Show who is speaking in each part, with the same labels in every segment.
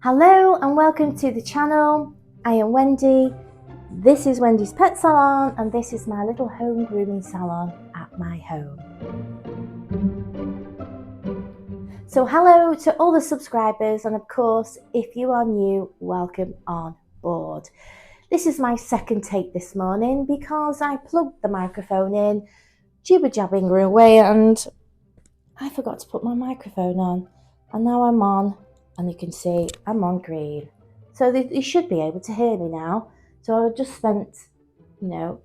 Speaker 1: Hello and welcome to the channel. I am Wendy. This is Wendy's Pet Salon and this is my little home grooming salon at my home. So hello to all the subscribers, and of course if you are new, welcome on board. This is my second take this morning because I plugged the microphone in, jibber jabbing away, and I forgot to put my microphone on, and now I'm on, and you can see I'm on green. So you should be able to hear me now. So I just spent, 5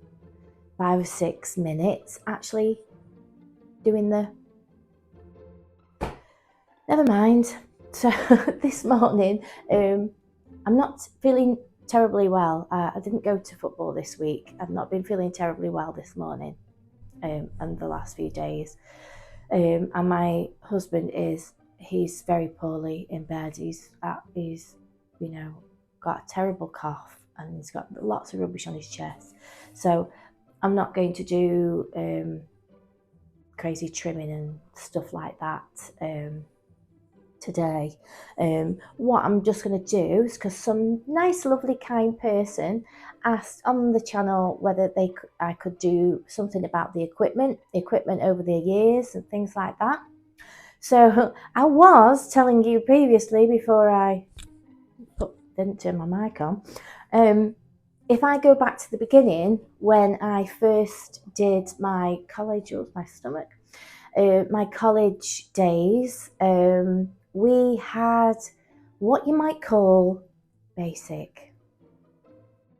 Speaker 1: or 6 minutes actually doing the... Never mind. So this morning, I'm not feeling terribly well. I didn't go to football this week. I've not been feeling terribly well this morning and the last few days. And my husband he's very poorly in bed. He's got a terrible cough and he's got lots of rubbish on his chest. So I'm not going to do crazy trimming and stuff like that today. What I'm just going to do is, because some nice lovely kind person asked on the channel whether I could do something about the equipment over the years and things like that. So I was telling you previously, before I didn't turn my mic on, if I go back to the beginning, when I first did my college, my college days, we had what you might call basic.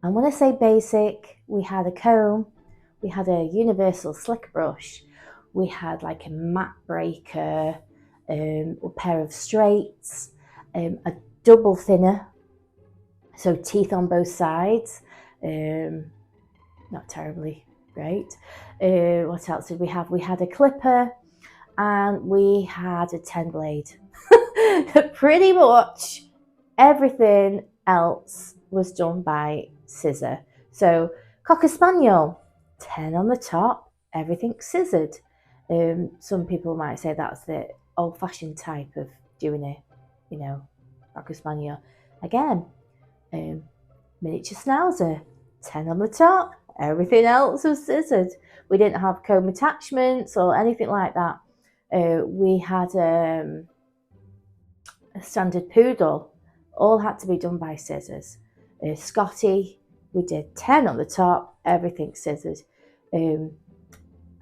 Speaker 1: And when I say basic, we had a comb, we had a universal slick brush, we had like a mat breaker, a pair of straights, a double thinner, so teeth on both sides, not terribly great. What else did we have? We had a clipper and we had a 10 blade. Pretty much everything else was done by scissor. So Cocker Spaniel, 10 on the top, everything scissored. Some people might say that's the old-fashioned type of doing it, Cocker Spaniel. Again, miniature Schnauzer, 10 on the top, everything else was scissored. We didn't have comb attachments or anything like that. We had a standard poodle, all had to be done by scissors. Scotty, we did 10 on the top, everything scissored.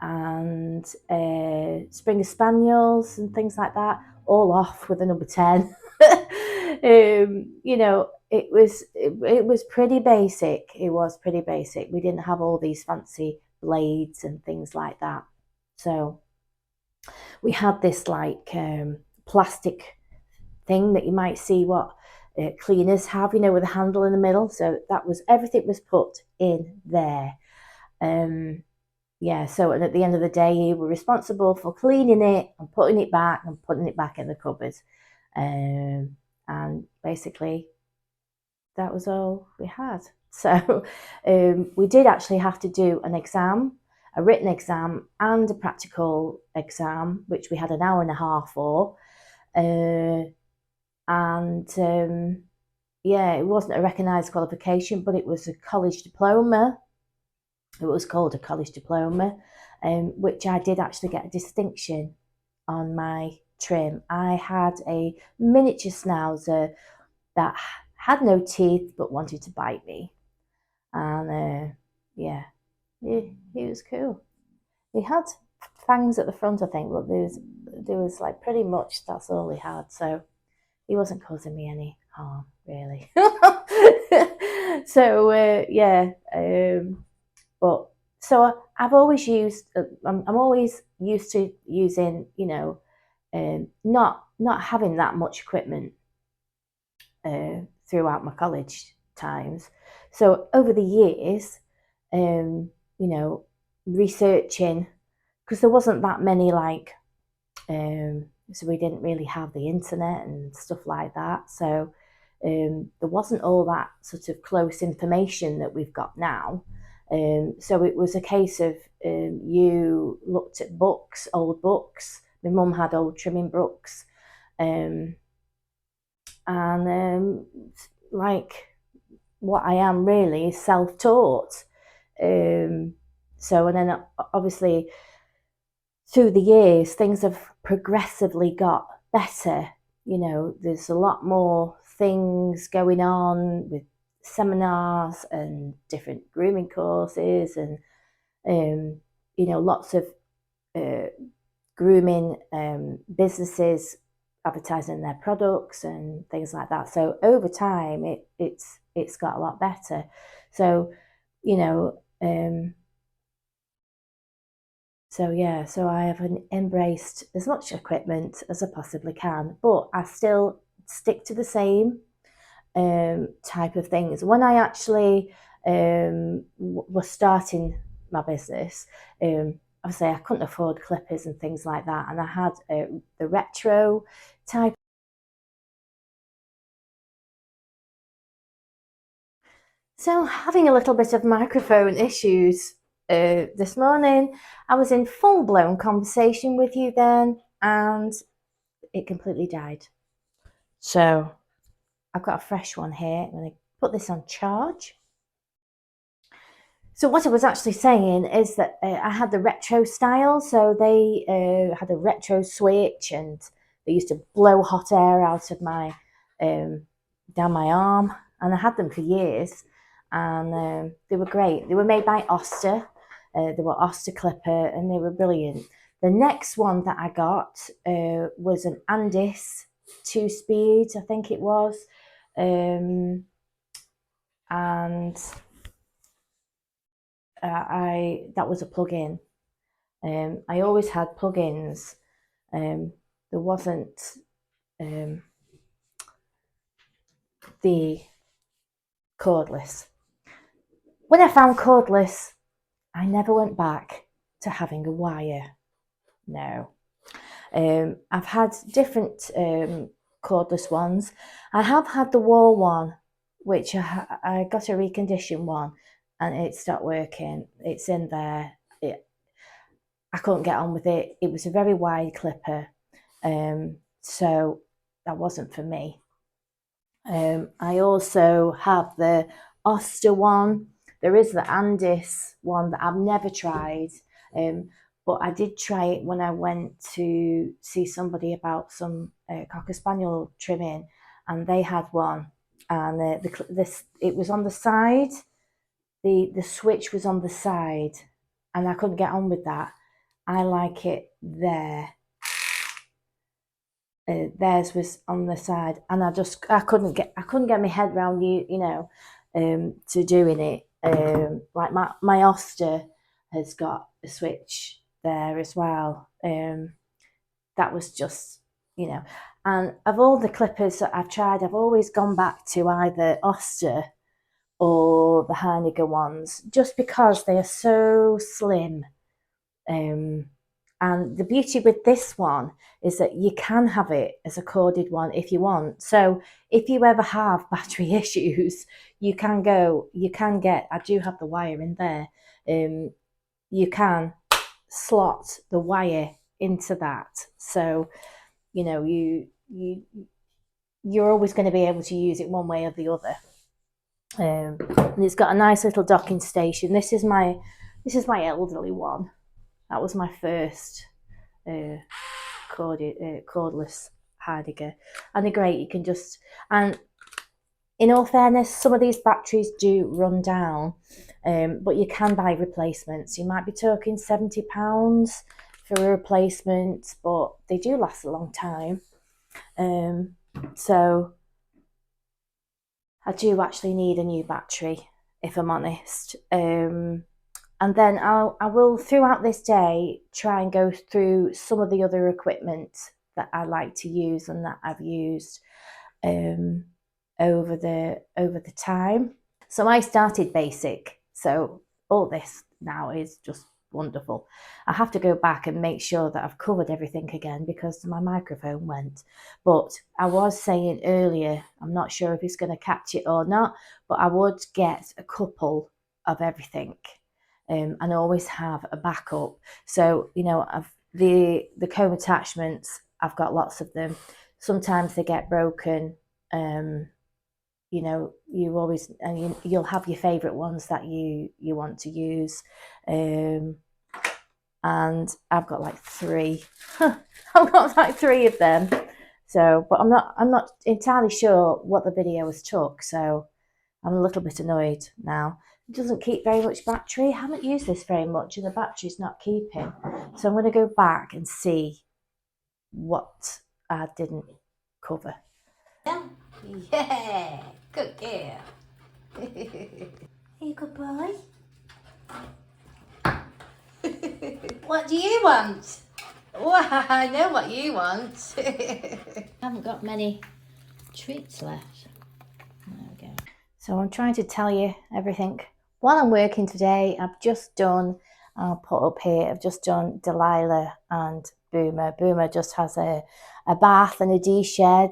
Speaker 1: And Springer Spaniels and things like that, all off with a number 10. It was pretty basic. It was pretty basic. We didn't have all these fancy blades and things like that. So we had this like plastic thing that you might see what cleaners have, with a handle in the middle. So everything was put in there. So and at the end of the day, you were responsible for cleaning it and putting it back in the cupboard. And basically that was all we had. So we did actually have to do an exam, a written exam and a practical exam, which we had an hour and a half for. It wasn't a recognised qualification, but it was a college diploma. It was called a college diploma, which I did actually get a distinction on my trim. I had a miniature Schnauzer that had no teeth but wanted to bite me. And he was cool. He had fangs at the front, I think, but there was like pretty much that's all he had. So he wasn't causing me any harm, really. So but so I've always used. I'm always used to using, not having that much equipment throughout my college times. So over the years, researching, because there wasn't that many so we didn't really have the internet and stuff like that. So there wasn't all that sort of close information that we've got now. So it was a case of you looked at old books. My mum had old trimming books, and like what I am really is self-taught. So, and then obviously through the years, things have progressively got better. You know, there's a lot more things going on with seminars and different grooming courses, and you know, lots of uh, grooming businesses advertising their products and things like that. So over time, it's got a lot better. So, you know, so yeah, so I have embraced as much equipment as I possibly can, but I still stick to the same type of things. When I actually was starting my business, obviously I couldn't afford clippers and things like that, and I had the retro type. So having a little bit of microphone issues this morning. I was in full blown conversation with you then, and it completely died. So I've got a fresh one here. I'm going to put this on charge. So what I was actually saying is that I had the retro style. So they had a retro switch, and they used to blow hot air out of my down my arm, and I had them for years, and they were great. They were made by Oster. They were Oster Clipper, and they were brilliant. The next one that I got was an Andis 2 speed, I think it was, and I that was a plug-in. I always had plugins. There wasn't um, the cordless. When I found cordless, I never went back to having a wire. No. I've had different cordless ones. I have had the wall one, which I got a reconditioned one, and it stopped working. It's in there. I couldn't get on with it. It was a very wide clipper, so that wasn't for me. I also have the Oster one. There is the Andis one that I've never tried, but I did try it when I went to see somebody about some Cocker Spaniel trimming, and they had one, and it was on the side. The switch was on the side, and I couldn't get on with that. I like it there. Theirs was on the side, and I couldn't get my head around to doing it. Like my Oster has got a switch there as well. That was just and of all the clippers that I've tried, I've always gone back to either Oster or the Heineken ones, just because they are so slim. Um, and the beauty with this one is that you can have it as a corded one if you want. So if you ever have battery issues, you can get, I do have the wire in there. You can slot the wire into that. So, you're always going to be able to use it one way or the other. And it's got a nice little docking station. This is my elderly one. That was my first cordless Heidegger, and they're great. You can just, and in all fairness, some of these batteries do run down, but you can buy replacements. You might be talking £70 for a replacement, but they do last a long time. So I do actually need a new battery, if I'm honest. And then I will throughout this day try and go through some of the other equipment that I like to use and that I've used over the time. So I started basic. So all this now is just wonderful. I have to go back and make sure that I've covered everything again because my microphone went. But I was saying earlier, I'm not sure if it's going to catch it or not, but I would get a couple of everything. And always have a backup. So the comb attachments, I've got lots of them. Sometimes they get broken, You know, you always, and you'll have your favourite ones that you want to use. And I've got like 3. I've got like 3 of them. So, but I'm not entirely sure what the video was took. So I'm a little bit annoyed now. It doesn't keep very much battery. I haven't used this very much, and the battery's not keeping. So I'm going to go back and see what I didn't cover. Yeah, good girl. Are you a good boy? What do you want? Well, I know what you want. I haven't got many treats left. There we go. So I'm trying to tell you everything. While I'm working today, I've just done, I'll put up here, I've just done Delilah and Boomer. Boomer just has a bath and a de-shed.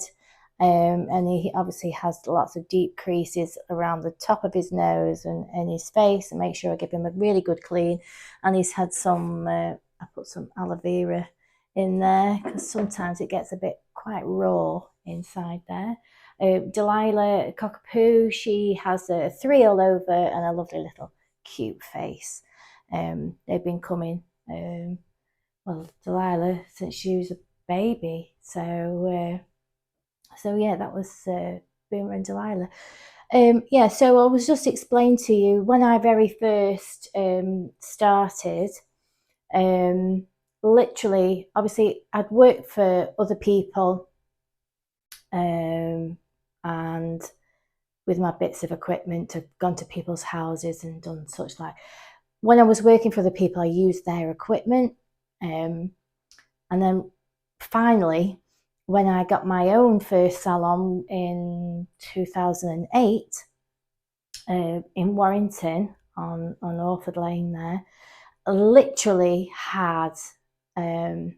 Speaker 1: And he obviously has lots of deep creases around the top of his nose and his face, and make sure I give him a really good clean. And he's had some, I put some aloe vera in there because sometimes it gets a bit quite raw inside there. Delilah Cockapoo, she has a 3 all over and a lovely little cute face. They've been coming, well, Delilah since she was a baby, so yeah, that was Boomer and Delilah. Yeah, so I was just explaining to you when I very first started. Literally, obviously, I'd worked for other people, and with my bits of equipment, I've gone to people's houses and done such like. When I was working for the people, I used their equipment, and then finally, when I got my own first salon in 2008 in Warrington on Orford Lane there, I literally had a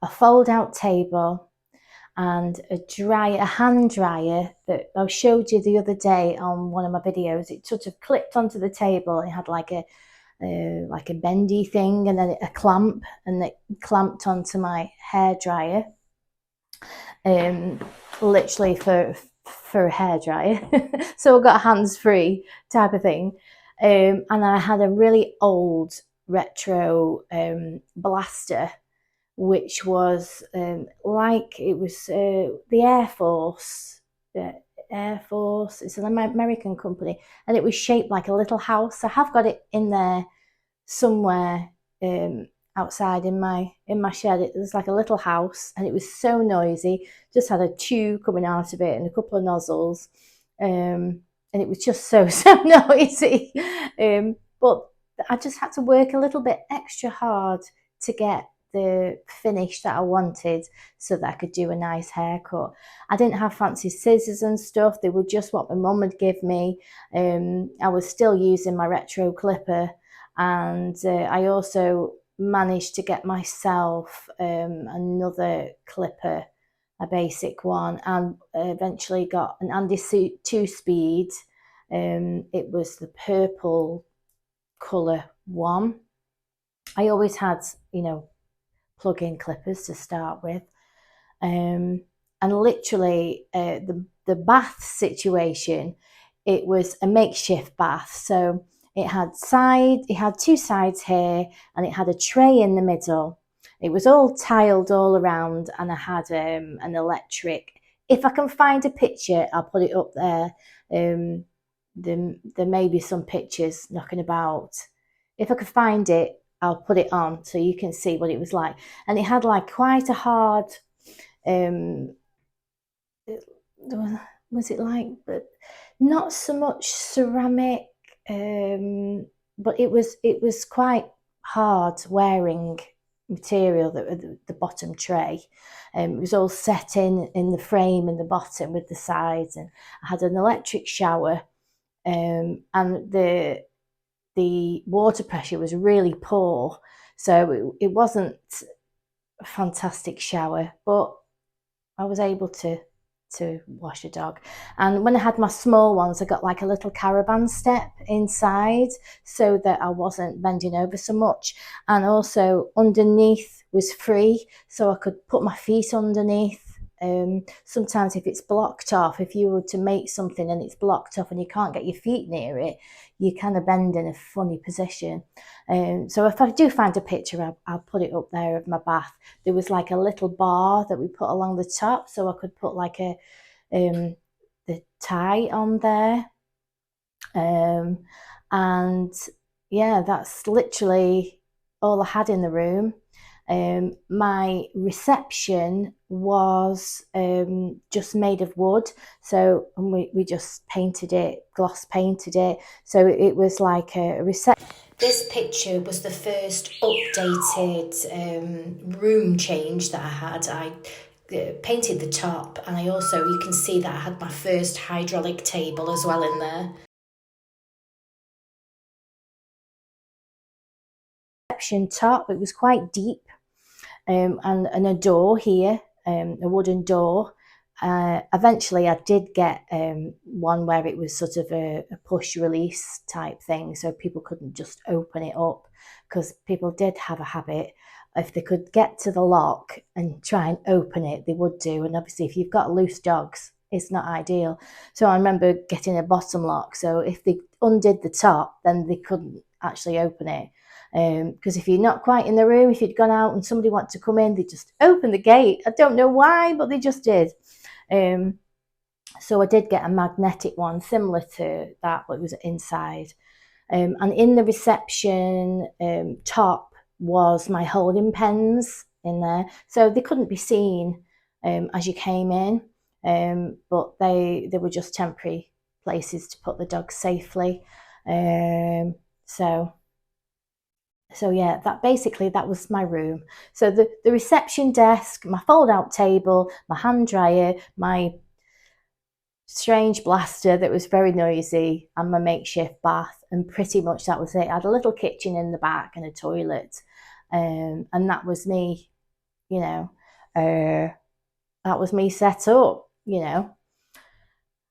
Speaker 1: fold-out table and a hand dryer that I showed you the other day on one of my videos. It sort of clipped onto the table. It had like a bendy thing and then a clamp, and it clamped onto my hair dryer. Literally for a hair dryer. So I got hands-free type of thing. And I had a really old retro blaster, which was like it was the Air Force. Air Force, it's an American company, and it was shaped like a little house. I have got it in there somewhere outside in my shed. It was like a little house, and it was so noisy. Just had a tube coming out of it and a couple of nozzles, and it was just so noisy. But I just had to work a little bit extra hard to get the finish that I wanted so that I could do a nice haircut. I didn't have fancy scissors and stuff. They were just what my mum would give me. I was still using my retro clipper, and I also managed to get myself another clipper, a basic one, and eventually got an Andy 2-speed. It was the purple colour one. I always had, plug-in clippers to start with. And literally the bath situation, it was a makeshift bath. So it had 2 sides here, and it had a tray in the middle. It was all tiled all around, and I had an electric. If I can find a picture, I'll put it up there. There may be some pictures knocking about. If I could find it, I'll put it on so you can see what it was like. And it had like quite a hard, was it like, but not so much ceramic, but it was quite hard wearing material, the bottom tray. It was all set in the frame in the bottom with the sides, and I had an electric shower, and the water pressure was really poor, so it wasn't a fantastic shower, but I was able to wash a dog. And when I had my small ones, I got like a little caravan step inside so that I wasn't bending over so much, and also underneath was free, so I could put my feet underneath sometimes if it's blocked off, if you were to make something and it's blocked off and you can't get your feet near it, you kind of bend in a funny position. So if I do find a picture, I'll put it up there of my bath. There was like a little bar that we put along the top, so I could put like the tie on there. And yeah, that's literally all I had in the room. My reception was just made of wood, so we just painted it, gloss painted it, so it was like a reception. This picture was the first updated room change that I had. I painted the top, and I also, you can see that I had my first hydraulic table as well in there. Reception top, it was quite deep, and a door here, a wooden door. Eventually I did get one where it was sort of a push release type thing, so people couldn't just open it up, because people did have a habit, if they could get to the lock and try and open it, they would do. And obviously if you've got loose dogs, it's not ideal. So I remember getting a bottom lock, so if they undid the top, then they couldn't actually open it. Because if you're not quite in the room, if you'd gone out and somebody wanted to come in, they just open the gate. I don't know why, but they just did. So I did get a magnetic one similar to that, but it was inside. And in the reception top was my holding pens in there, so they couldn't be seen as you came in, but they were just temporary places to put the dogs safely. So yeah, that was my room. So the reception desk, my fold out table, my hand dryer, my strange blaster that was very noisy, and my makeshift bath, and pretty much that was it. I had a little kitchen in the back and a toilet, and that was me, you know. That was me set up, you know.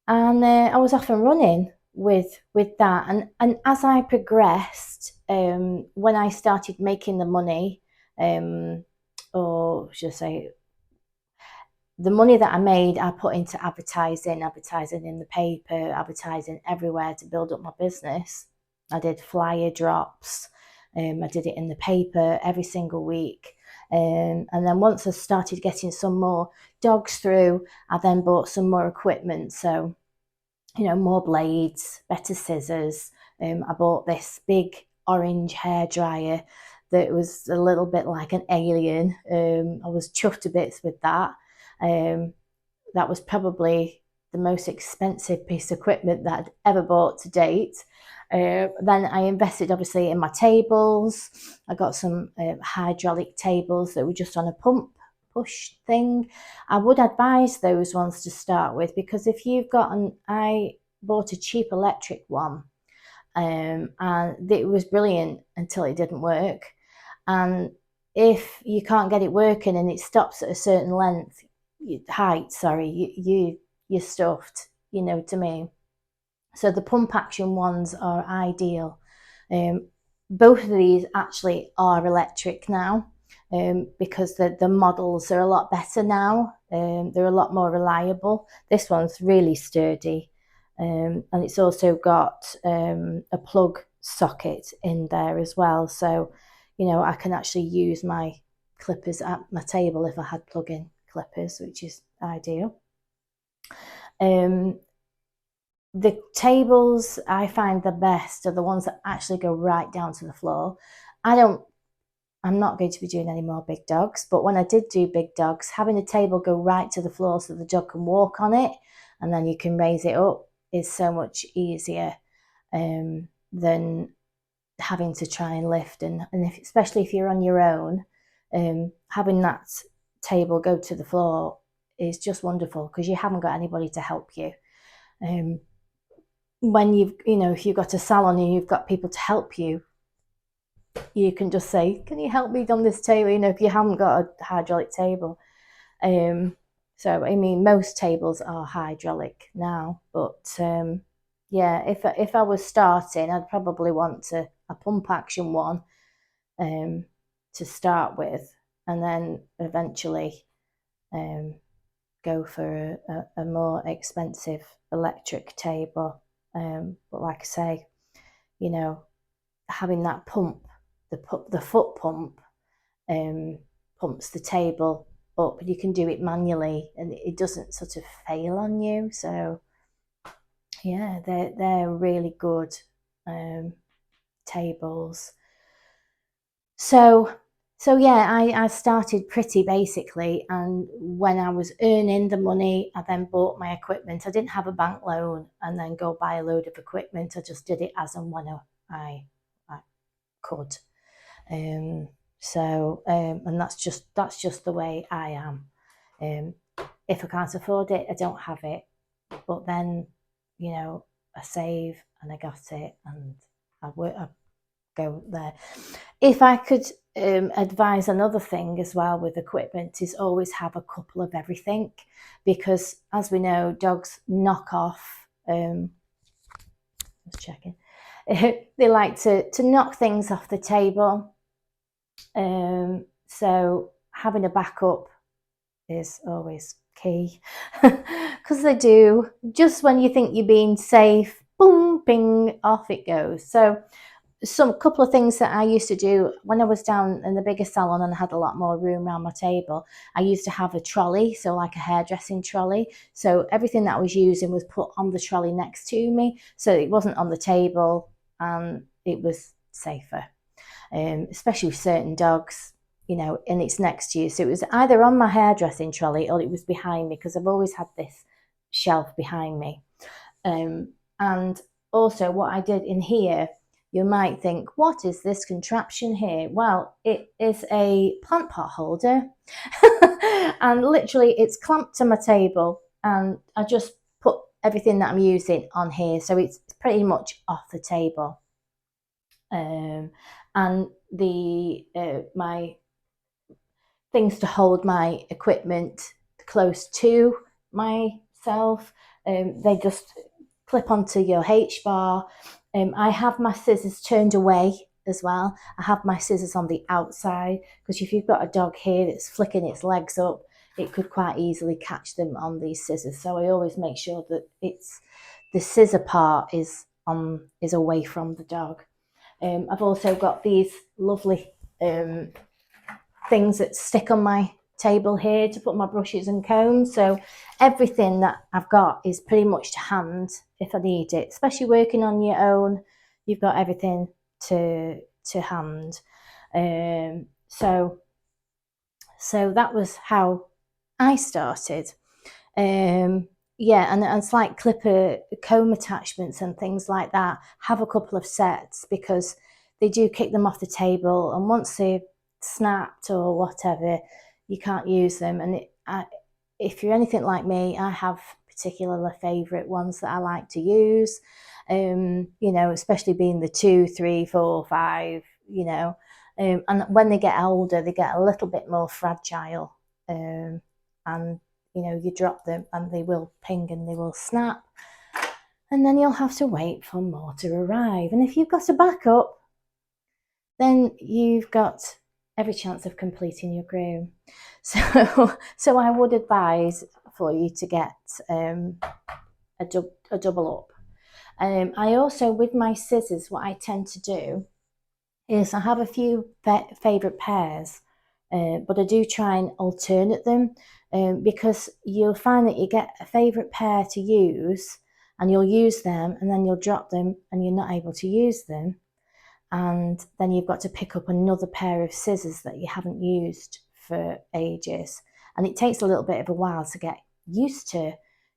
Speaker 1: And I was off and running with that. And as I progressed, when I started making the money, or should I say, the money that I made, I put into advertising in the paper, advertising everywhere to build up my business. I did flyer drops. I did it in the paper every single week. And then once I started getting some more dogs through, I then bought some more equipment. So, you know, more blades, better scissors. I bought this big orange hair dryer that was a little bit like an alien. I was chuffed to bits with that. That was probably the most expensive piece of equipment that I'd ever bought to date. Then I invested obviously in my tables. I got some hydraulic tables that were just on a pump push thing. I would advise those ones to start with, because if you've got I bought a cheap electric one, and it was brilliant until it didn't work. And if you can't get it working and it stops at a certain height, you're stuffed, you know what I mean? So the pump action ones are ideal. Both of these actually are electric now, because the models are a lot better now. They're a lot more reliable. This one's really sturdy, and it's also got a plug socket in there as well. So, you know, I can actually use my clippers at my table if I had plug-in clippers, which is ideal. The tables I find the best are the ones that actually go right down to the floor. I'm not going to be doing any more big dogs, but when I did do big dogs, having a table go right to the floor so the dog can walk on it and then you can raise it up is so much easier than having to try and lift. And especially if you're on your own, having that table go to the floor is just wonderful, because you haven't got anybody to help you. When if you've got a salon and you've got people to help you, you can just say, can you help me on this table, if you haven't got a hydraulic table. So I mean, most tables are hydraulic now, but yeah, if I was starting, I'd probably want a pump action one to start with, and then eventually go for a more expensive electric table. But like I say, you know, having that pump, the foot pump, pumps the table up, and you can do it manually, and it doesn't sort of fail on you. So yeah, they're really good tables. So yeah, I started pretty basically, and when I was earning the money, I then bought my equipment. I didn't have a bank loan and then go buy a load of equipment. I just did it as and when I could. And that's just the way I am. If I can't afford it, I don't have it. But then, I save and I got it, and I go there. If I could advise another thing as well with equipment, is always have a couple of everything, because as we know, dogs knock off. Just checking. They like to knock things off the table. So having a backup is always key, because they do. Just when you think you're being safe, boom, bing, off it goes. So some couple of things that I used to do when I was down in the bigger salon and I had a lot more room around my table, I used to have a trolley, so like a hairdressing trolley. So everything that I was using was put on the trolley next to me, so it wasn't on the table, and it was safer. Especially with certain dogs, and it's next to you. So it was either on my hairdressing trolley or it was behind me, because I've always had this shelf behind me. And also what I did in here, you might think, what is this contraption here? Well, it is a plant pot holder. And literally it's clamped to my table, and I just put everything that I'm using on here. So it's pretty much off the table. And my things to hold my equipment close to myself, they just clip onto your H-bar. I have my scissors turned away as well. I have my scissors on the outside, because if you've got a dog here that's flicking its legs up, it could quite easily catch them on these scissors. So I always make sure that the scissor part is away from the dog. I've also got these lovely things that stick on my table here to put my brushes and combs. So everything that I've got is pretty much to hand if I need it, especially working on your own. You've got everything to hand. So that was how I started. Yeah, and it's like clipper comb attachments and things like that. Have a couple of sets, because they do kick them off the table, and once they've snapped or whatever, you can't use them. And if you're anything like me, I have particular favourite ones that I like to use. Especially being the 2, 3, 4, 5. And when they get older, they get a little bit more fragile. And you drop them and they will ping and they will snap, and then you'll have to wait for more to arrive. And if you've got a backup, then you've got every chance of completing your groom. So I would advise for you to get a double up. I also, with my scissors, what I tend to do is I have a few favourite pairs, but I do try and alternate them, because you'll find that you get a favourite pair to use, and you'll use them, and then you'll drop them and you're not able to use them. And then you've got to pick up another pair of scissors that you haven't used for ages. And it takes a little bit of a while to get used to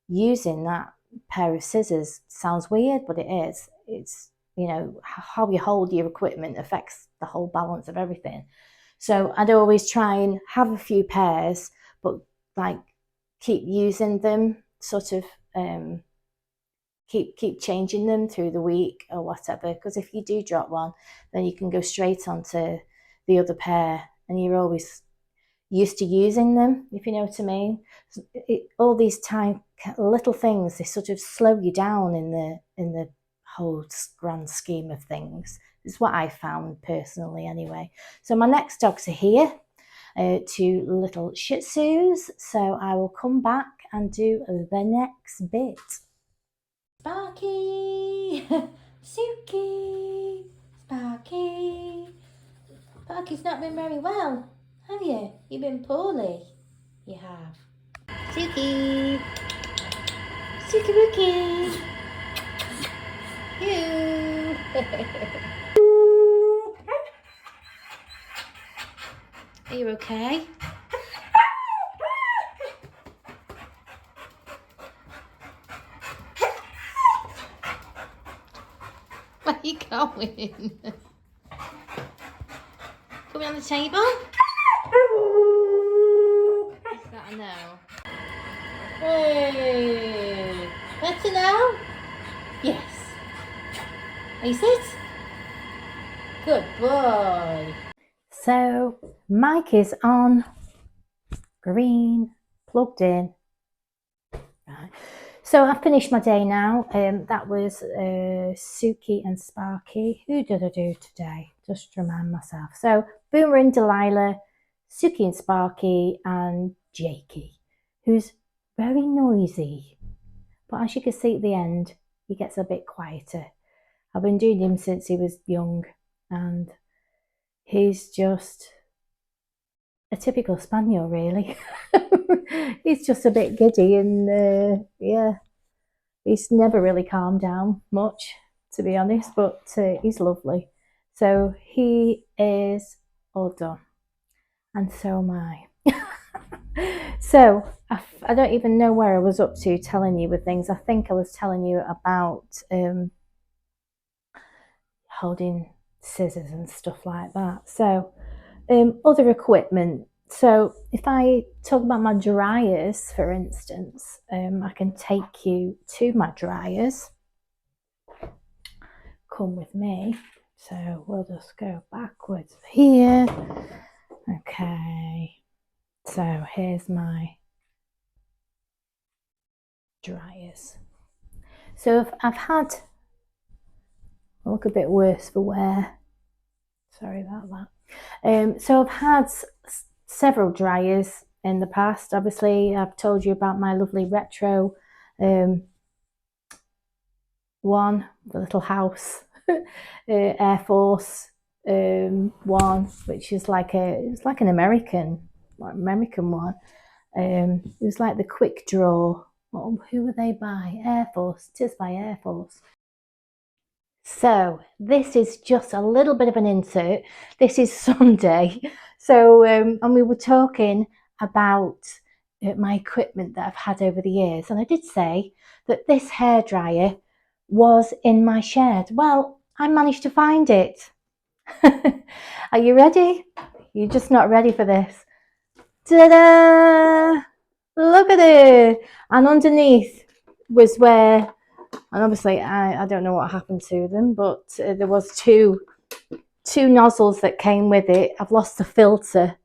Speaker 1: using that pair of scissors. Sounds weird, but it is. It's, how you hold your equipment affects the whole balance of everything. So I'd always try and have a few pairs, but like keep using them, sort of keep changing them through the week or whatever, because if you do drop one, then you can go straight onto the other pair, and you're always used to using them, if you know what I mean. All these little things, they sort of slow you down in the whole grand scheme of things. It's what I found personally anyway. So my next dogs are here, 2 little Shih Tzus. So I will come back and do the next bit.
Speaker 2: Sparky! Suki! Sparky! Sparky's not been very well, have you? You've been poorly. You have. Suki! Suki Wookie! You! Are you okay? Where are you going? Coming on the table? Is that a no? Hey! That's a no? Yes. Are you sit? Good boy.
Speaker 1: So mic is on, green, plugged in. Right. So I've finished my day now. That was Suki and Sparky. Who did I do today? Just to remind myself. So Boomer and Delilah, Suki and Sparky, and Jakey, who's very noisy. But as you can see at the end, he gets a bit quieter. I've been doing him since he was young, and he's just a typical spaniel, really. He's just a bit giddy, and yeah, he's never really calmed down much, to be honest, but he's lovely. So he is all done, and so am I. So I don't even know where I was up to telling you with things. I think I was telling you about holding scissors and stuff like that. So other equipment. So if I talk about my dryers, for instance, I can take you to my dryers. Come with me. So we'll just go backwards here. Okay. So here's my dryers. So I've had, I look a bit worse for wear. Sorry about that. So I've had several dryers in the past. Obviously, I've told you about my lovely retro one, the little house, Air Force one, which is like it's like an American one. It was like the quick draw. Oh, who were they by? Air Force. It is by Air Force. So this is just a little bit of an insert. This is Sunday. So, and we were talking about my equipment that I've had over the years. And I did say that this hairdryer was in my shed. Well, I managed to find it. Are you ready? You're just not ready for this. Ta-da! Look at it. And underneath was where, and obviously I don't know what happened to them, but there was two nozzles that came with it. I've lost the filter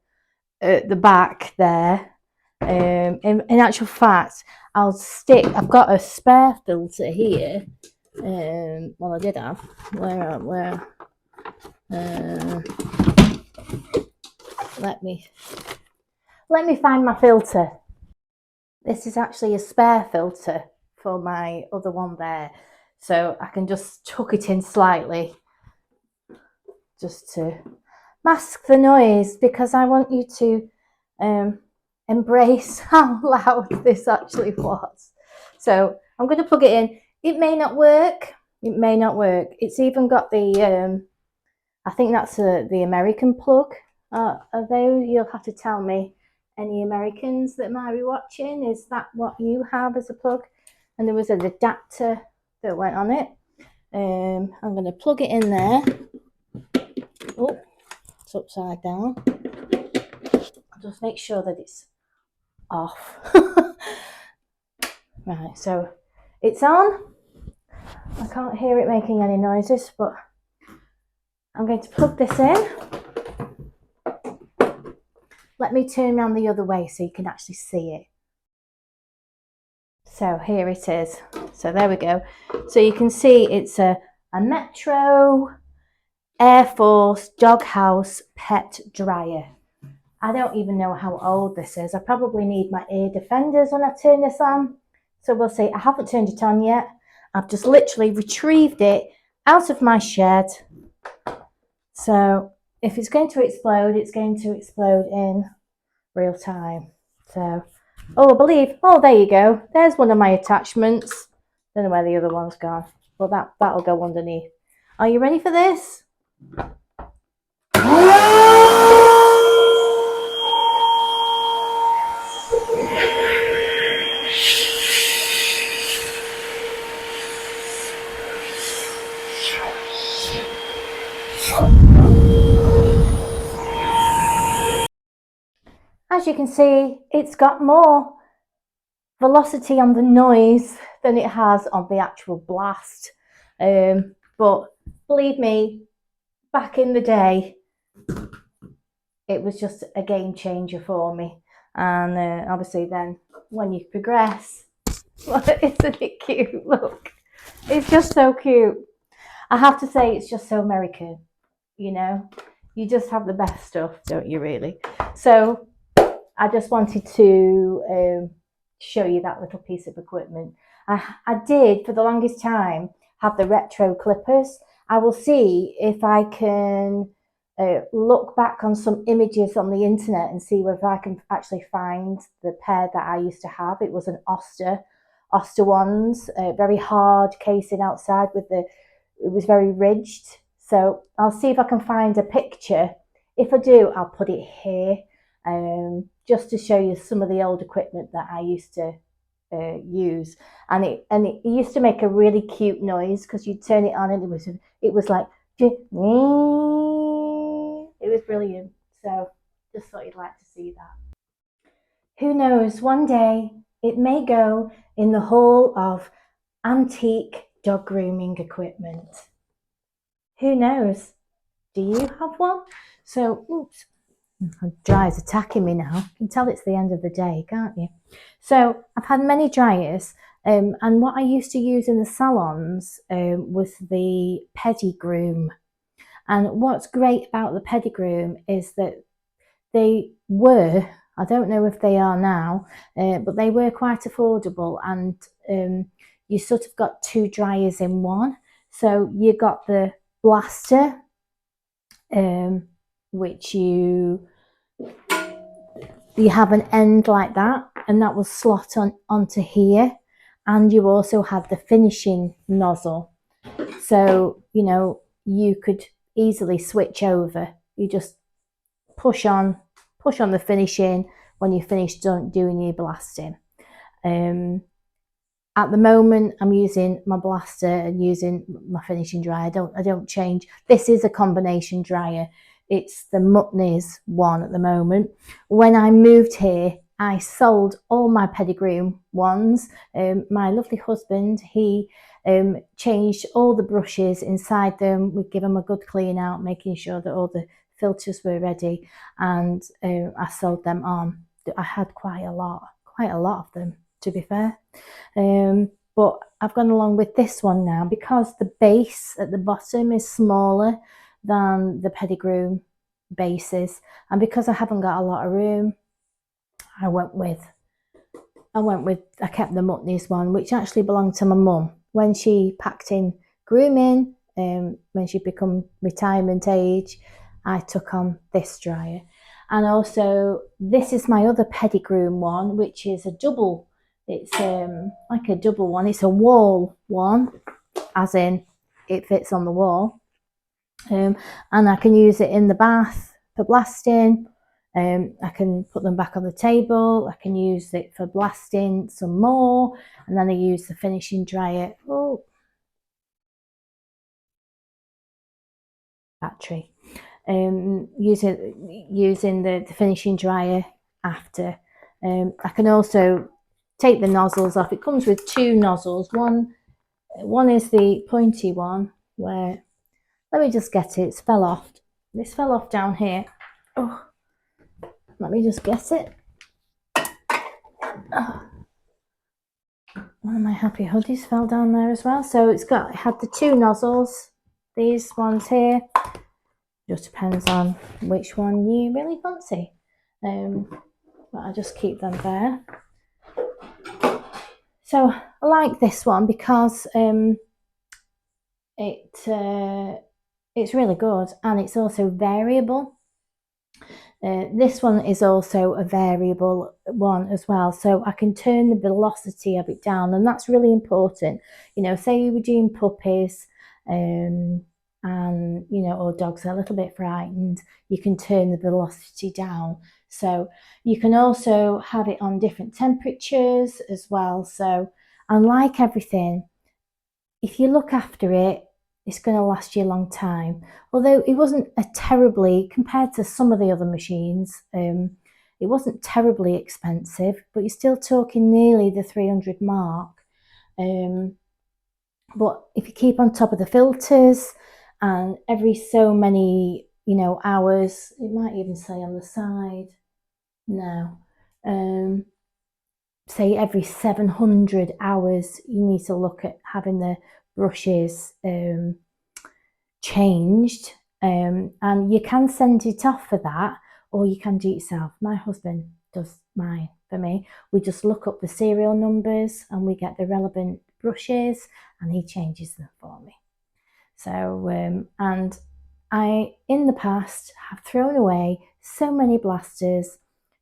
Speaker 1: at the back there. In actual fact, I've got a spare filter here. Well, I did have. Where? Let me find my filter. This is actually a spare filter for my other one there, so I can just tuck it in slightly just to mask the noise, because I want you to embrace how loud this actually was. So I'm going to plug it in. It may not work. It's even got the I think that's the American plug. Although you'll have to tell me, any Americans that might be watching, is that what you have as a plug? And there was an adapter that went on it. I'm going to plug it in there. Oh, it's upside down. I'll just make sure that it's off. Right, so it's on. I can't hear it making any noises, but I'm going to plug this in. Let me turn around the other way so you can actually see it. So here it is. So there we go. So you can see it's a Metro Air Force Doghouse Pet Dryer. I don't even know how old this is. I probably need my ear defenders when I turn this on. So we'll see. I haven't turned it on yet. I've just literally retrieved it out of my shed. So if it's going to explode, it's going to explode in real time. So, oh, I believe, oh, there you go. There's one of my attachments. Don't know where the other one's gone, but that'll go underneath. Are you ready for this? As you can see, it's got more velocity on the noise than it has on the actual blast. But believe me, back in the day, it was just a game changer for me. And obviously then when you progress, well, isn't it cute? Look, it's just so cute. I have to say it's just so American, you know. You just have the best stuff, don't you, really? So I just wanted to show you that little piece of equipment. I did, for the longest time, have the retro clippers. I will see if I can look back on some images on the internet and see whether I can actually find the pair that I used to have. It was an Oster ones, very hard casing outside with it was very ridged. So I'll see if I can find a picture. If I do, I'll put it here. Just to show you some of the old equipment that I used to use, and it used to make a really cute noise because you'd turn it on and it was like it was brilliant. So just thought you'd like to see that. Who knows? One day it may go in the hall of antique dog grooming equipment. Who knows? Do you have one? So, oops. Dry is attacking me now. You can tell it's the end of the day, can't you? So I've had many dryers, and what I used to use in the salons was the Pedigroom. And what's great about the Pedigroom is that they were, I don't know if they are now, but they were quite affordable, and you sort of got two dryers in one. So you got the blaster, which you have an end like that, and that will slot onto here, and you also have the finishing nozzle, so you know you could easily switch over. You just push on the finishing when you finish doing your blasting. At the moment I'm using my blaster and using my finishing dryer. I don't change. This is a combination dryer. It's the Mutney's one at the moment. When I moved here, I sold all my Pedigroom ones. My lovely husband, he changed all the brushes inside them. We'd give them a good clean out, making sure that all the filters were ready, and I sold them on. I had quite a lot of them, to be fair. But I've gone along with this one now because the base at the bottom is smaller than the Pedigroom bases, and because I haven't got a lot of room, I kept the Mutney's one, which actually belonged to my mum when she packed in grooming. When she become retirement age, I took on this dryer. And also this is my other Pedigroom one, which is a double. It's like a double one. It's a wall one, as in it fits on the wall. And I can use it in the bath for blasting. I can put them back on the table. I can use it for blasting some more, and then I use the finishing dryer. Oh, battery. Using the finishing dryer after. I can also take the nozzles off. It comes with two nozzles. One is the pointy one where, let me just get it. It's fell off. This fell off down here. Oh, let me just get it. Oh. One of my happy hoodies fell down there as well. So it had the two nozzles. These ones here. Just depends on which one you really fancy. but I just keep them there. So I like this one because it's really good, and it's also variable. This one is also a variable one as well, so I can turn the velocity of it down, and that's really important. You know, say you were doing puppies, and you know, or dogs are a little bit frightened, you can turn the velocity down. So you can also have it on different temperatures as well. So, and like everything, if you look after it, it's going to last you a long time. Although it wasn't a terribly, compared to some of the other machines, it wasn't terribly expensive, but you're still talking nearly the 300 mark. But if you keep on top of the filters, and every so many, you know, hours, it might even say on the side, no, say every 700 hours, you need to look at having the brushes changed, and you can send it off for that, or you can do it yourself. My husband does mine for me. We just look up the serial numbers and we get the relevant brushes, and he changes them for me. So and I in the past have thrown away so many blasters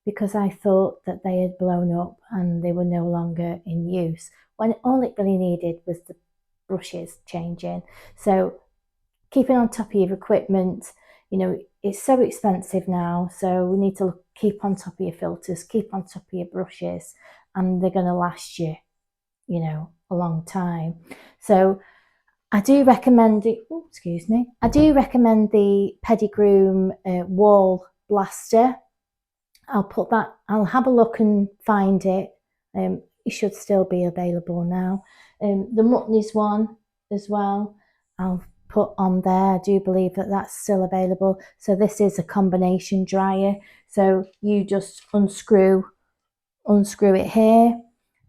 Speaker 1: because I thought that they had blown up and they were no longer in use, when all it really needed was the brushes changing. So keeping on top of your equipment, you know, it's so expensive now, so we need to keep on top of your filters, keep on top of your brushes, and they're going to last you, you know, a long time. So I do recommend it. Oh, excuse me. I do recommend the Pedigroom wall blaster. I'll put that. I'll have a look and find it. It should still be available now. The Mutney's one as well, I'll put on there. I do believe that that's still available. So this is a combination dryer. So you just unscrew it here,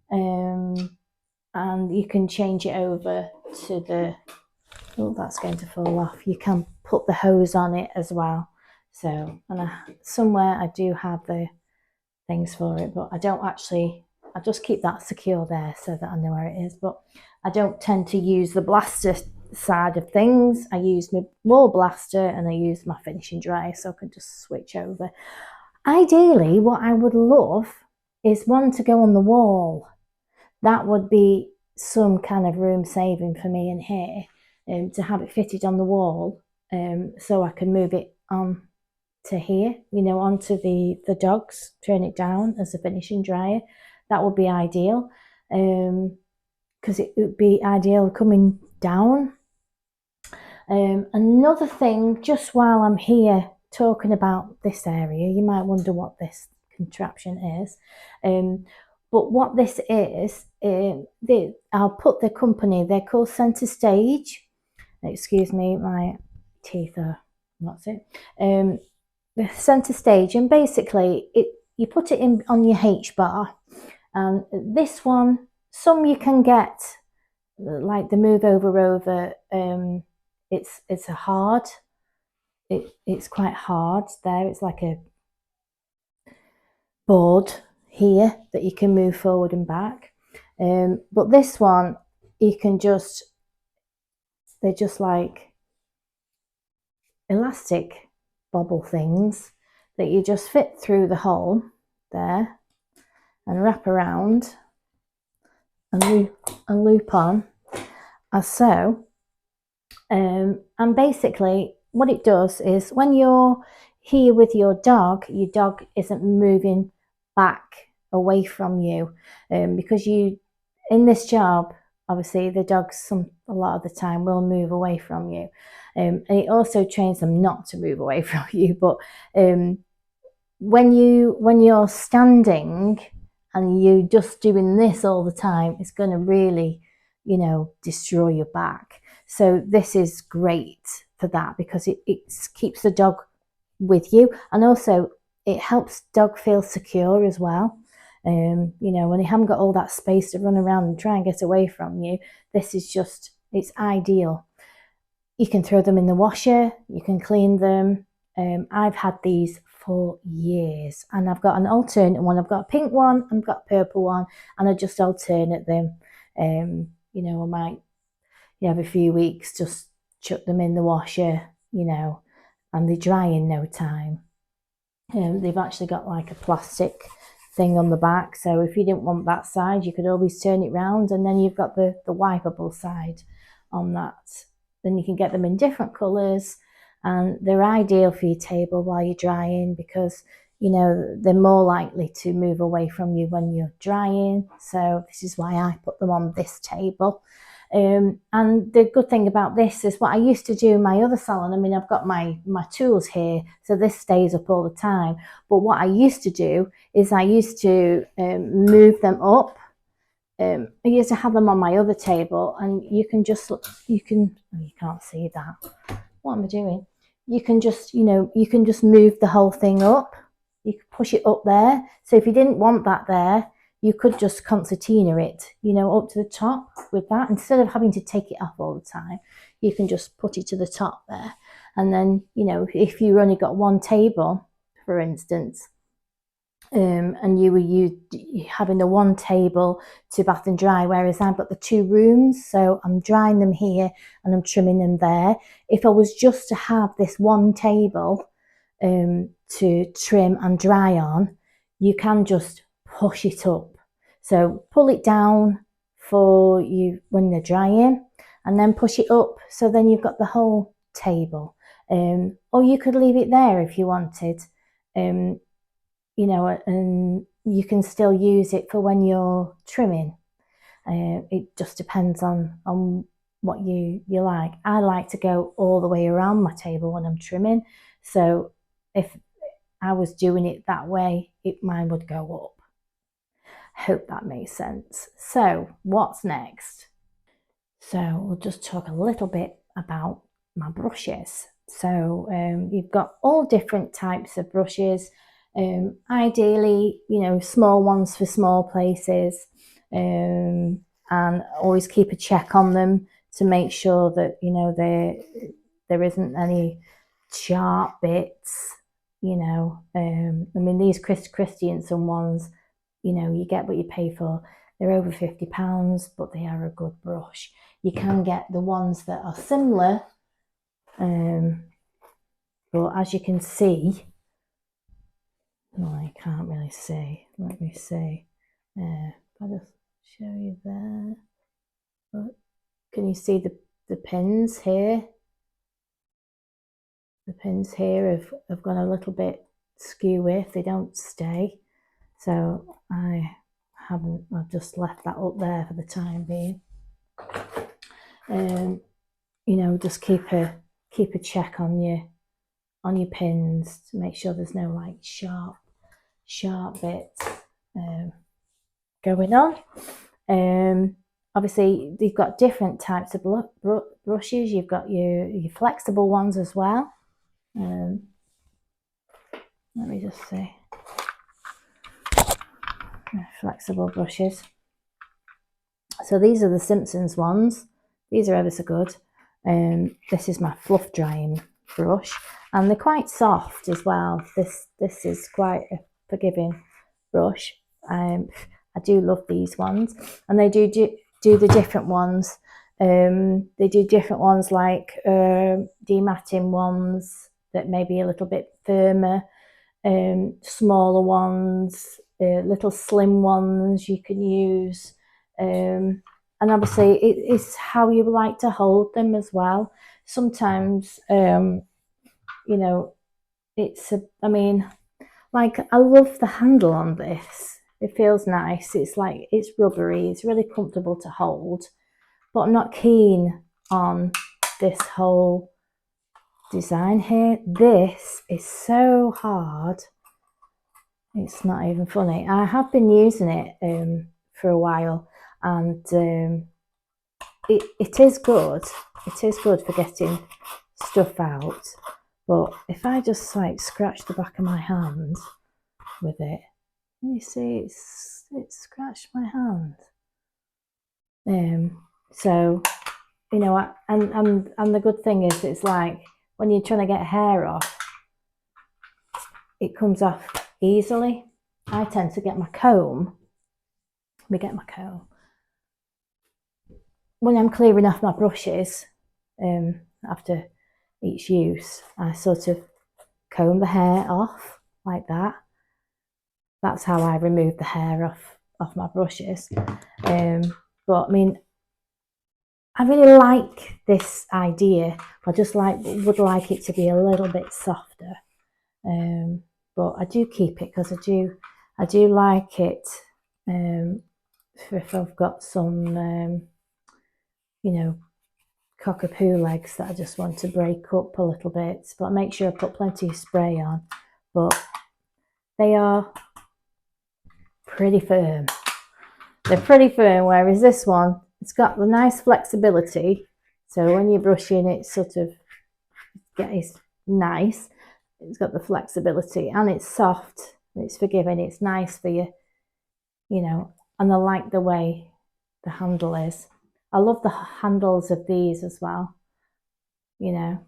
Speaker 1: and you can change it over to the. Oh, that's going to fall off. You can put the hose on it as well. So, and somewhere I do have the things for it, but I don't actually, I just keep that secure there so that I know where it is. But I don't tend to use the blaster side of things. I use my wall blaster and I use my finishing dryer, so I can just switch over. Ideally, what I would love is one to go on the wall. That would be some kind of room saving for me in here, to have it fitted on the wall, so I can move it on to here, you know, onto the dogs, turn it down as a finishing dryer. That would be ideal, because it would be ideal coming down. Another thing, just while I'm here talking about this area, you might wonder what this contraption is. But what this is, I'll put the company, they're called Centre Stage. Excuse me, my teeth are, what's it? The Centre Stage, and basically you put it in on your H bar. And this one, some you can get, like the Move Over, it's a hard, it's quite hard there. It's like a board here that you can move forward and back. But this one, you can just, they're just like elastic bobble things that you just fit through the hole there and wrap around and loop on as so. And basically what it does is when you're here with your dog isn't moving back away from you, because you, in this job, obviously the dogs a lot of the time will move away from you, and it also trains them not to move away from you. But when you're standing and you're just doing this all the time, it's going to really, you know, destroy your back. So this is great for that, because it keeps the dog with you, and also it helps dog feel secure as well. You know, when they haven't got all that space to run around and try and get away from you, this is just, it's ideal. You can throw them in the washer, you can clean them. I've had these for years, and I've got an alternate one. I've got a pink one, I've got a purple one, and I just alternate them. You know, I might have a few weeks, just chuck them in the washer, you know, and they dry in no time. They've actually got like a plastic thing on the back, so if you didn't want that side, you could always turn it round, and then you've got the wipeable side on that. Then you can get them in different colours, and they're ideal for your table while you're drying, because you know they're more likely to move away from you when you're drying. So this is why I put them on this table. And the good thing about this is what I used to do in my other salon. I mean, I've got my tools here, so this stays up all the time. But what I used to do is I used to move them up. I used to have them on my other table, and you can just, you can't see that. What am I doing? You can just, you can just move the whole thing up. You can push it up there. So if you didn't want that there, you could just concertina it, up to the top with that. Instead of having to take it off all the time, you can just put it to the top there. And then, if you only got one table, for instance, and you were having the one table to bath and dry, whereas I've got the 2 rooms, so I'm drying them here and I'm trimming them there. If I was just to have this one table to trim and dry on, you can just push it up. So pull it down for you when they're drying, and then push it up, so then you've got the whole table. Or you could leave it there if you wanted. And you can still use it for when you're trimming. It just depends on what you like. I like to go all the way around my table when I'm trimming. So if I was doing it that way, mine would go up. Hope that makes sense. So what's next? So we'll just talk a little bit about my brushes. So you've got all different types of brushes. Ideally, small ones for small places, and always keep a check on them to make sure that there isn't any sharp bits. I mean, these Christensen ones, you get what you pay for. They're over £50, but they are a good brush. You can get the ones that are similar, but as you can see, I can't really see. Let me see. I'll just show you there. But can you see the pins here? The pins here have gone a little bit skewy if they don't stay. So I've just left that up there for the time being. Just keep a check on your pins to make sure there's no like sharp bits going on. Obviously you've got different types of brushes. You've got your flexible ones as well. Let me just see. Flexible brushes. So these are the Simpsons ones. These are ever so good. This is my fluff drying brush, and they're quite soft as well. This is quite a forgiving brush. I do love these ones, and they do the different ones. They do different ones like dematting ones that may be a little bit firmer, smaller ones, little slim ones you can use. And obviously it's how you like to hold them as well. Sometimes, I love the handle on this. It feels nice. It's rubbery. It's really comfortable to hold, but I'm not keen on this whole design here. This is so hard. It's not even funny. I have been using it for a while, and it is good. It is good for getting stuff out. But if I just scratch the back of my hand with it, you see it's scratched my hand. So and the good thing is, it's like when you're trying to get hair off, it comes off easily. I tend to get my comb. Let me get my comb. When I'm clearing off my brushes after each use, I sort of comb the hair off like that. That's how I remove the hair off my brushes. But I mean, I really like this idea. I just would like it to be a little bit softer. But I do keep it because I do like it if I've got some you know, cockapoo legs that I just want to break up a little bit. But I make sure I put plenty of spray on. But they are pretty firm. They're pretty firm, whereas this one, it's got the nice flexibility. So when you're brushing, it's sort of it's nice. It's got the flexibility and it's soft. It's forgiving. It's nice for you, you know. And I like the way the handle is. I love the handles of these as well. You know,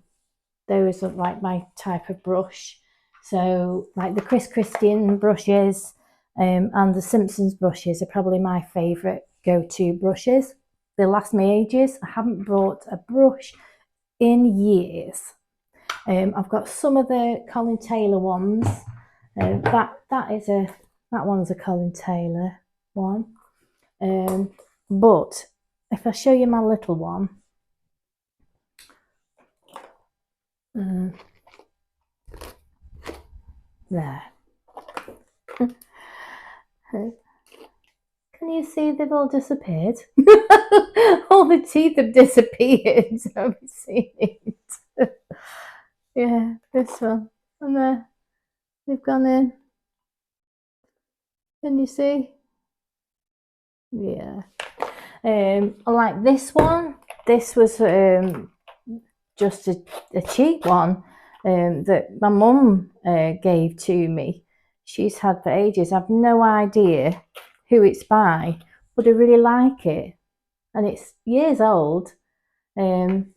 Speaker 1: those are like my type of brush. So like the Christensen brushes and the Simpsons brushes are probably my favourite go-to brushes. They last me ages. I haven't bought a brush in years. I've got some of the Colin Taylor ones. That one's a Colin Taylor one. But if I show you my little one, there. Can you see they've all disappeared? All the teeth have disappeared. Have you seen it? Yeah, this one. And there, they've gone in. Can you see? Yeah. I like this one. This was just a cheap one that my mum gave to me. She's had for ages. I've no idea who it's by, but I really like it. And it's years old. And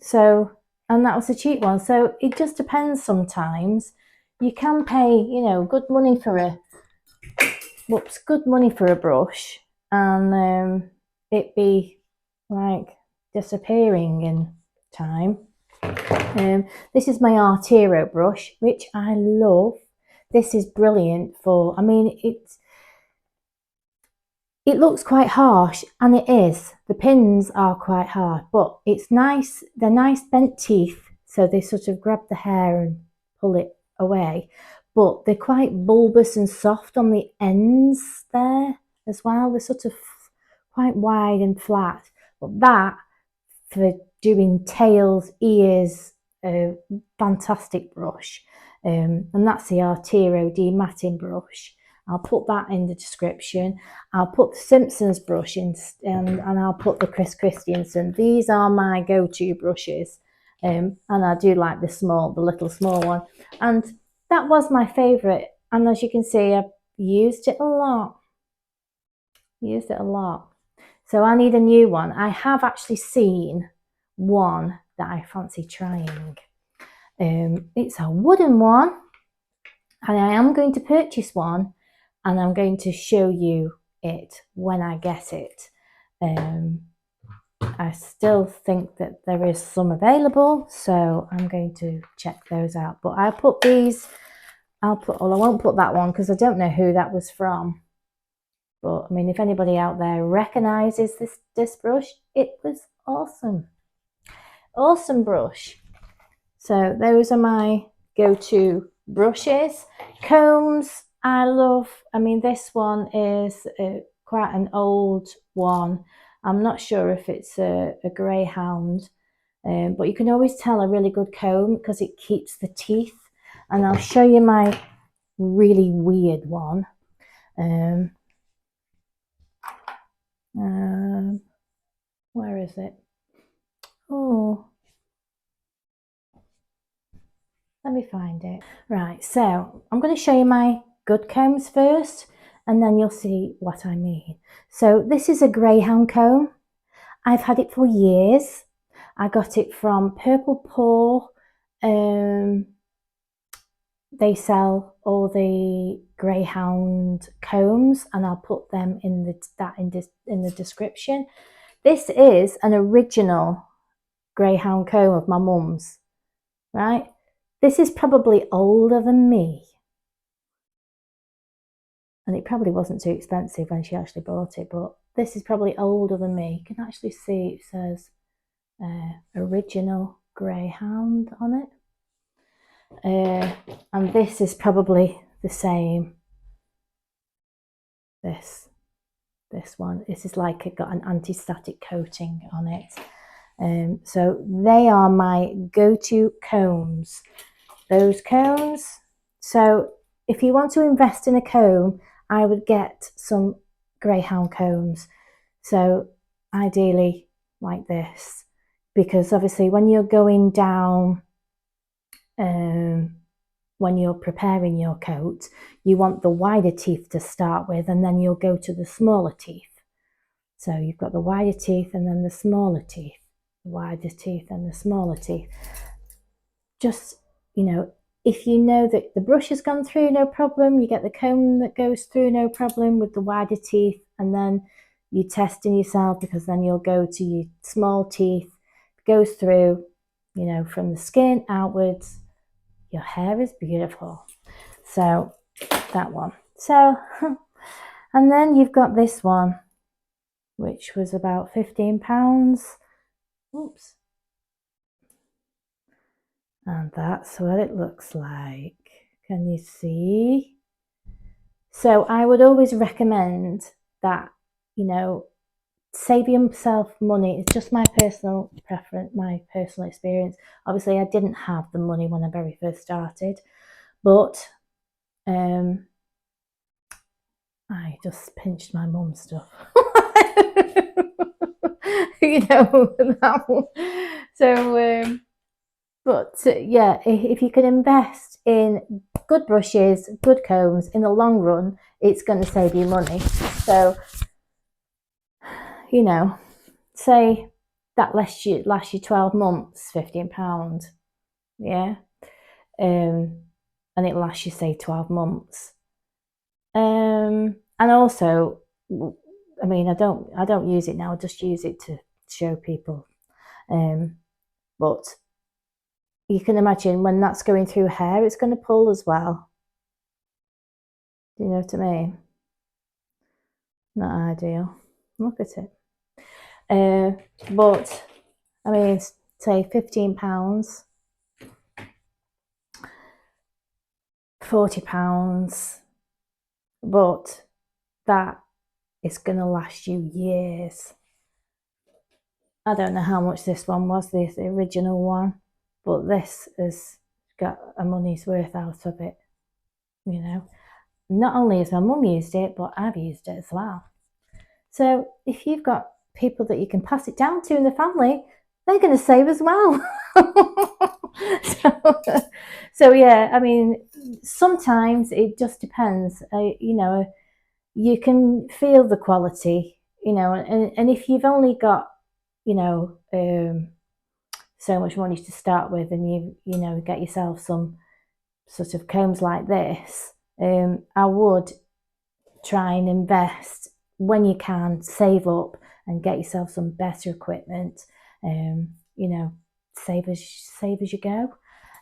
Speaker 1: that was a cheap one. So it just depends sometimes. You can pay, you know, good money for a brush and it be like disappearing in time. This is my Artero brush, which I love. This is brilliant for, I mean, it looks quite harsh, and it is. The pins are quite hard, but it's nice. They're nice bent teeth, so they sort of grab the hair and pull it away. But they're quite bulbous and soft on the ends there as well. They're sort of quite wide and flat. But that, for doing tails, ears, fantastic brush. And that's the Artero dematting brush. I'll put that in the description. I'll put the Simpsons brush in, and I'll put the Christensen. These are my go-to brushes. And I do like the little small one. And that was my favourite. And as you can see, I've used it a lot. So I need a new one. I have actually seen one that I fancy trying. It's a wooden one. And I am going to purchase one. And I'm going to show you it when I get it. I still think that there is some available, so I'm going to check those out. But I won't put that one because I don't know who that was from. But I mean, if anybody out there recognises this brush, it was awesome. Awesome brush. So those are my go-to brushes. Combs, I love. I mean, this one is quite an old one. I'm not sure if it's a Greyhound, but you can always tell a really good comb because it keeps the teeth. And I'll show you my really weird one. Where is it? Oh, let me find it. Right, so I'm going to show you my good combs first, and then you'll see what I mean. So this is a Greyhound comb. I've had it for years. I got it from Purple Paw. they sell all the Greyhound combs, and I'll put them in the description. This is an original Greyhound comb of my mum's, right? This is probably older than me, and it probably wasn't too expensive when she actually bought it, but this is probably older than me. You can actually see it says original Greyhound on it. And this is probably the same. This one. This is like it got an anti-static coating on it. So they are my go-to combs. Those combs. So if you want to invest in a comb, I would get some Greyhound combs. So ideally like this, because obviously when you're going down, when you're preparing your coat, you want the wider teeth to start with, and then you'll go to the smaller teeth. So you've got the wider teeth and then the smaller teeth, the wider teeth and the smaller teeth. Just, if you know that the brush has gone through, no problem. You get the comb that goes through, no problem, with the wider teeth, and then you test in yourself, because then you'll go to your small teeth, goes through, from the skin outwards. Your hair is beautiful. So that one. So, and then you've got this one, which was about £15. Oops. And that's what it looks like. Can you see? So I would always recommend that, save yourself money. It's just my personal preference, my personal experience. Obviously, I didn't have the money when I very first started, but I just pinched my mum's stuff. That one. So, yeah, if you can invest in good brushes, good combs, in the long run, it's going to save you money. So, say that lasts you 12 months, £15, yeah, and it lasts you, say, 12 months. And also, I mean, I don't use it now. I just use it to show people. But you can imagine when that's going through hair, it's going to pull as well. Do you know what I mean? Not ideal. Look at it. But I mean, say £15, £40, but that is going to last you years. I don't know how much this one was, the original one, but this has got a money's worth out of it. Not only has my mum used it, but I've used it as well. So if you've got people that you can pass it down to in the family, they're going to save as well. so yeah, I mean, sometimes it just depends. You can feel the quality, and if you've only got, so much money to start with, and you get yourself some sort of combs like this, I would try and invest when you can, save up and get yourself some better equipment. Save as you go.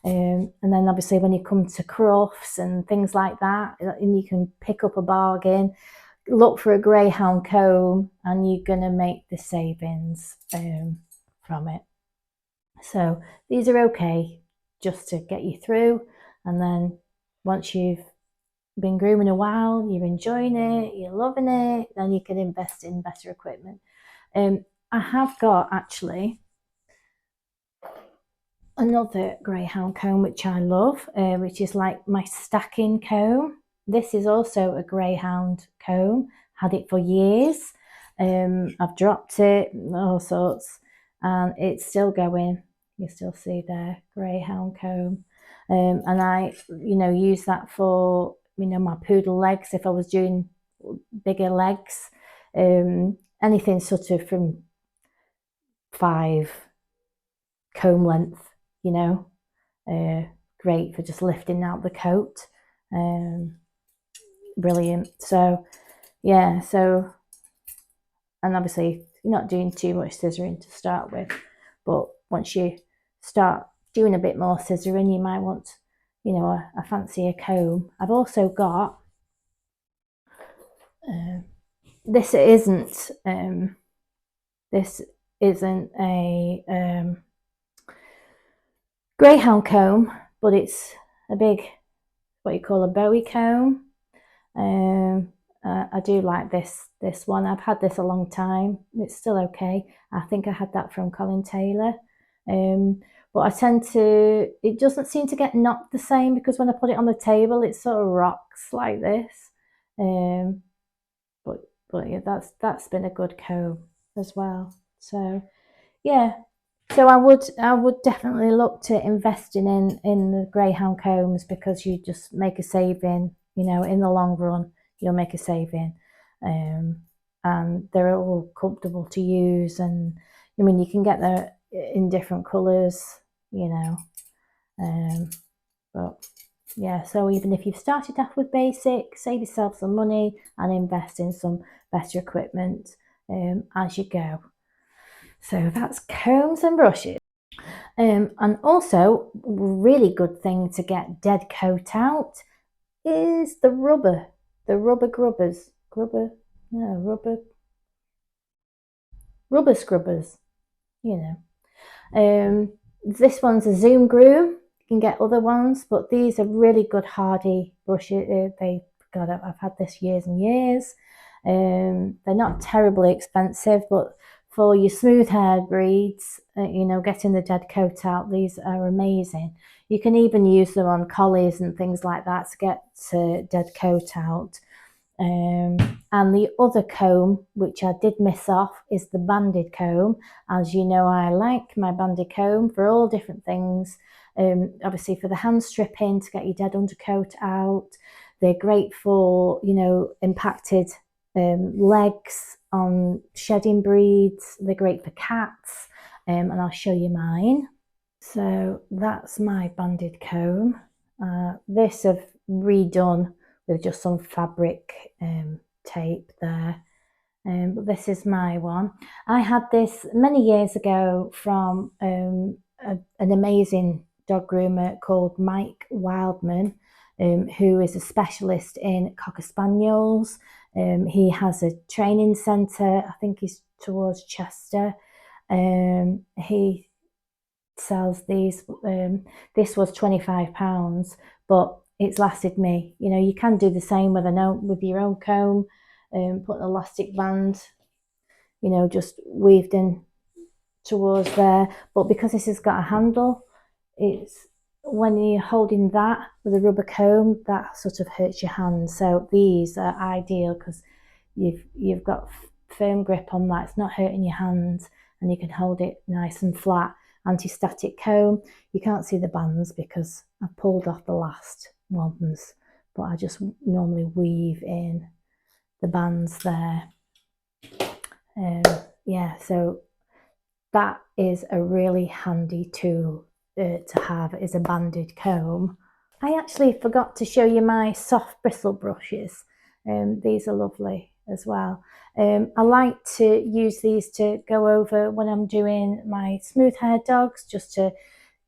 Speaker 1: And then obviously when you come to crufts and things like that, and you can pick up a bargain, look for a Greyhound comb, and you're going to make the savings from it. So these are okay just to get you through, and then once you've been grooming a while, you're enjoying it, you're loving it, then you can invest in better equipment. I have got actually another Greyhound comb which I love, which is like my stacking comb. This is also a Greyhound comb, had it for years. I've dropped it, all sorts, and it's still going. You still see there, Greyhound comb. And I, use that for, my poodle legs, if I was doing bigger legs. Anything sort of from 5 comb length, because great for just lifting out the coat. Brilliant. So yeah, so, and obviously you're not doing too much scissoring to start with, but once you start doing a bit more scissoring, you might want, you know, a fancier comb. I've also got this isn't a Greyhound comb, but it's a big, what you call a Bowie comb. I do like this one. I've had this a long time. It's still okay. I think I had that from Colin Taylor. But I tend to, it doesn't seem to get knocked the same, because when I put it on the table, it sort of rocks like this. But yeah, that's been a good comb as well. So yeah, so I would definitely look to investing in the Greyhound combs, because you just make a saving. You know, in the long run, you'll make a saving, and they're all comfortable to use. And I mean, you can get them in different colours. You know, but yeah. So even if you've started off with basic, save yourself some money and invest in some better equipment as you go. So that's combs and brushes. And also, a really good thing to get dead coat out is the rubber grubbers. Rubber scrubbers, you know. This one's a Zoom Groom. You can get other ones, but these are really good hardy brushes. I've had this years and years. They're not terribly expensive, but for your smooth haired breeds, you know, getting the dead coat out, these are amazing. You can even use them on collies and things like that to get dead coat out. And the other comb, which I did miss off, is the banded comb. As you know, I like my banded comb for all different things. Obviously for the hand stripping, to get your dead undercoat out. They're great for, you know, impacted legs on shedding breeds. They're great for cats, and I'll show you mine. So that's my banded comb. This I've redone with just some fabric tape there. But this is my one. I had this many years ago from an amazing dog groomer called Mike Wildman, who is a specialist in Cocker Spaniels. He has a training centre, I think he's towards Chester. He sells these. This was £25, but it's lasted me. You know, you can do the same with your own comb, put an elastic band, you know, just weaved in towards there. But because this has got a handle, it's when you're holding that with a rubber comb, that sort of hurts your hand. So these are ideal because you've got firm grip on that. It's not hurting your hands, and you can hold it nice and flat. Anti-static comb. You can't see the bands because I've pulled off the last ones, but I just normally weave in the bands there. Yeah, so that is a really handy tool to have, is a banded comb. I actually forgot to show you my soft bristle brushes. These are lovely as well. I like to use these to go over when I'm doing my smooth hair dogs, just to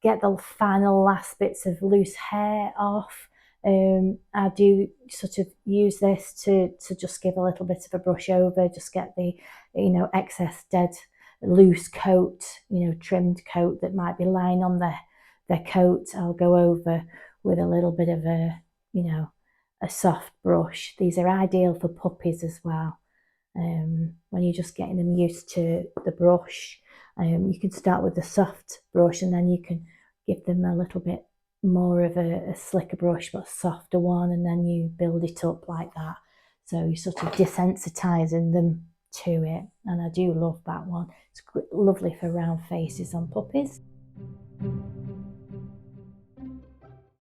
Speaker 1: get the final last bits of loose hair off. I do sort of use this to just give a little bit of a brush over, just get the, you know, excess dead loose coat, you know, trimmed coat that might be lying on their coat. I'll go over with a little bit of a, you know, a soft brush. These are ideal for puppies as well. When you're just getting them used to the brush, you can start with the soft brush, and then you can give them a little bit more of a slicker brush, but a softer one, and then you build it up like that. So you're sort of desensitizing them to it, and I do love that one. It's lovely for round faces on puppies.